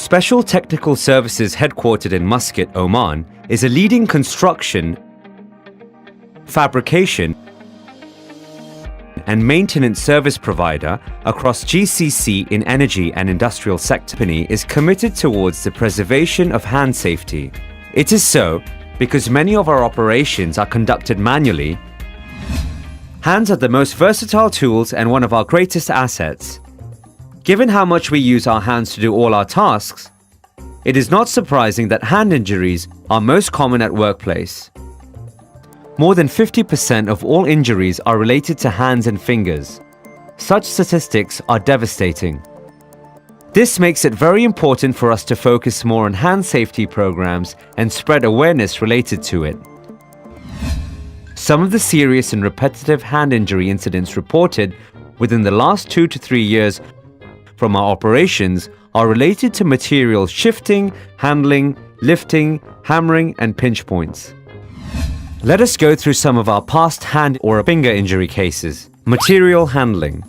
Special Technical Services headquartered in Muscat, Oman, is a leading construction, fabrication, and maintenance service provider across GCC in energy and industrial sector. The company is committed towards the preservation of hand safety. It is so because many of our operations are conducted manually. Hands are the most versatile tools and one of our greatest assets. Given how much we use our hands to do all our tasks, it is not surprising that hand injuries are most common at workplace. More than 50% of all injuries are related to hands and fingers. Such statistics are devastating. This makes it very important for us to focus more on hand safety programs and spread awareness related to it. Some of the serious and repetitive hand injury incidents reported within the last 2 to 3 years from our operations are related to material shifting, handling, lifting, hammering, and pinch points. Let us go through some of our past hand or finger injury cases. Material handling.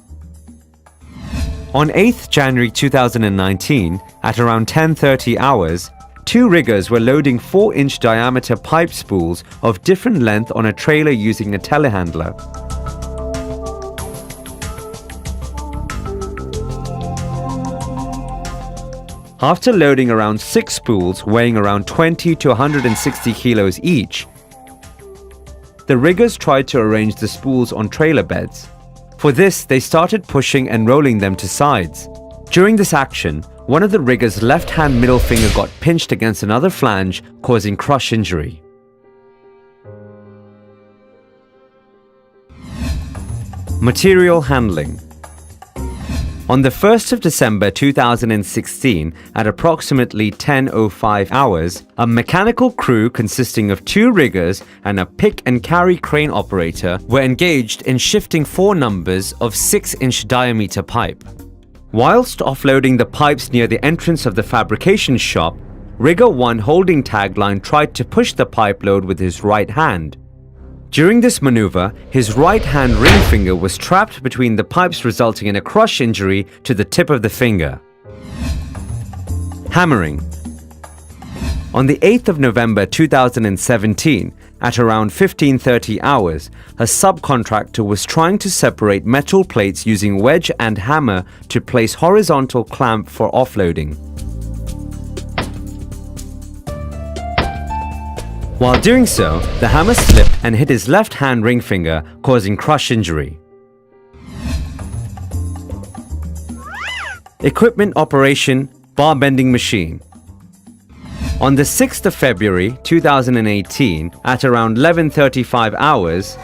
On 8th January 2019, at around 10:30 hours, 2 riggers were loading 4-inch diameter pipe spools of different length on a trailer using a telehandler. After loading around 6 spools weighing around 20 to 160 kilos each, the riggers tried to arrange the spools on trailer beds. For this, they started pushing and rolling them to sides. During this action, one of the riggers' left-hand middle finger got pinched against another flange, causing crush injury. Material handling. On the 1st of December 2016, at approximately 10:05 hours, a mechanical crew consisting of 2 riggers and a pick and carry crane operator were engaged in shifting 4 numbers of 6-inch diameter pipe. Whilst offloading the pipes near the entrance of the fabrication shop, Rigger 1 holding tagline tried to push the pipe load with his right hand. During this maneuver, his right hand ring finger was trapped between the pipes, resulting in a crush injury to the tip of the finger. Hammering. On the 8th of November 2017, at around 15:30 hours, a subcontractor was trying to separate metal plates using wedge and hammer to place horizontal clamp for offloading. While doing so, the hammer slipped and hit his left hand ring finger, causing crush injury. Equipment operation, bar bending machine. On the 6th of February 2018, at around 11:35 hours,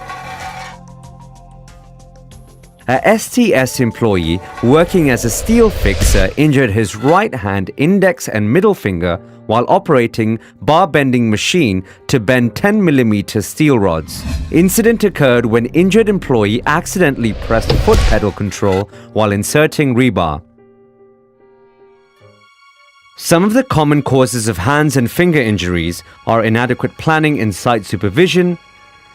a STS employee working as a steel fixer injured his right hand index and middle finger while operating bar bending machine to bend 10mm steel rods. Incident occurred when injured employee accidentally pressed foot pedal control while inserting rebar. Some of the common causes of hands and finger injuries are inadequate planning in site supervision,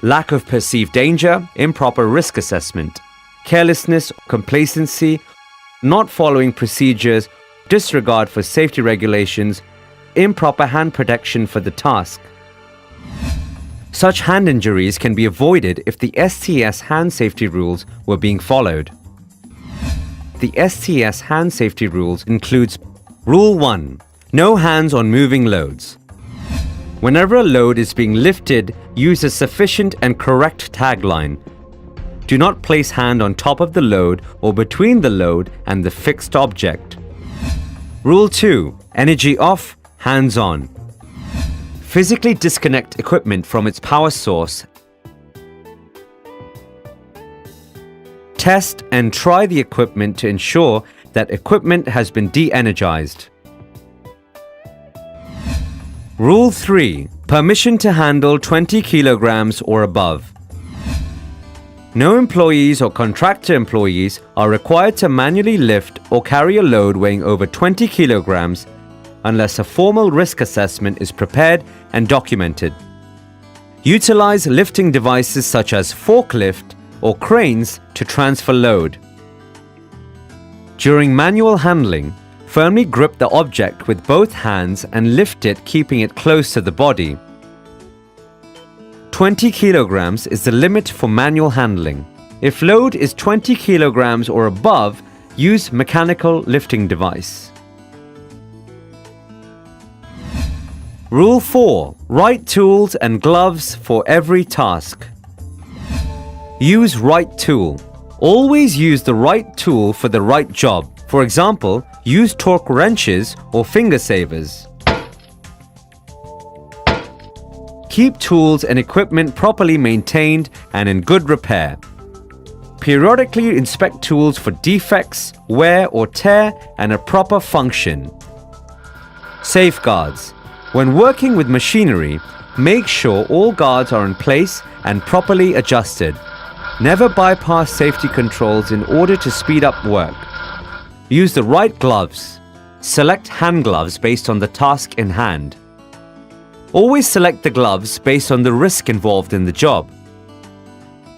lack of perceived danger, improper risk assessment, carelessness, complacency, not following procedures, disregard for safety regulations, improper hand protection for the task. Such hand injuries can be avoided if the STS hand safety rules were being followed. The STS hand safety rules includes Rule 1. No hands on moving loads. Whenever a load is being lifted, use a sufficient and correct tagline. Do not place hand on top of the load or between the load and the fixed object. Rule 2. Energy off, hands on. Physically disconnect equipment from its power source. Test and try the equipment to ensure that equipment has been de-energized. Rule 3. Permission to handle 20 kilograms or above. No employees or contractor employees are required to manually lift or carry a load weighing over 20 kilograms unless a formal risk assessment is prepared and documented. Utilize lifting devices such as forklift or cranes to transfer load. During manual handling, Firmly grip the object with both hands and lift it, keeping it close to the body. 20 kilograms is the limit for manual handling. If load is 20 kilograms or above, use mechanical lifting device. Rule 4. Right tools and gloves for every task. Use right tool. Always use the right tool for the right job. For example, use torque wrenches or finger savers. Keep tools and equipment properly maintained and in good repair. Periodically inspect tools for defects, wear or tear, and a proper function. Safeguards. When working with machinery, make sure all guards are in place and properly adjusted. Never bypass safety controls in order to speed up work. Use the right gloves. Select hand gloves based on the task in hand. Always select the gloves based on the risk involved in the job.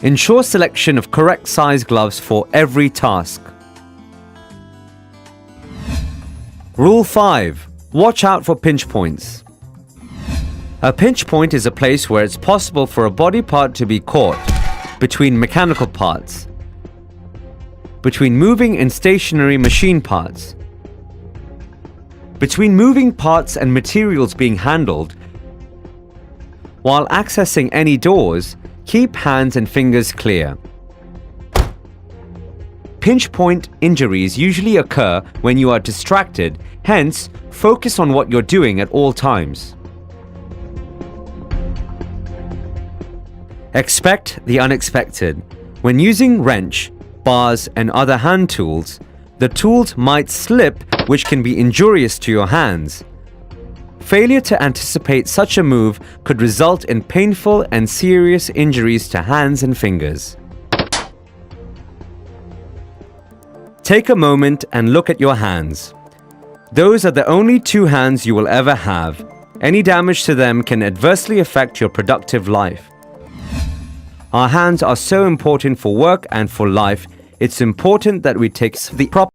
Ensure selection of correct size gloves for every task. Rule 5. Watch out for pinch points. A pinch point is a place where it's possible for a body part to be caught between mechanical parts, between moving and stationary machine parts, between moving parts and materials being handled. While accessing any doors, keep hands and fingers clear. Pinch point injuries usually occur when you are distracted, hence, focus on what you're doing at all times. Expect the unexpected. When using wrench, bars, and other hand tools, the tools might slip, which can be injurious to your hands. Failure to anticipate such a move could result in painful and serious injuries to hands and fingers. Take a moment and look at your hands. Those are the only two hands you will ever have. Any damage to them can adversely affect your productive life. Our hands are so important for work and for life. It's important that we take the proper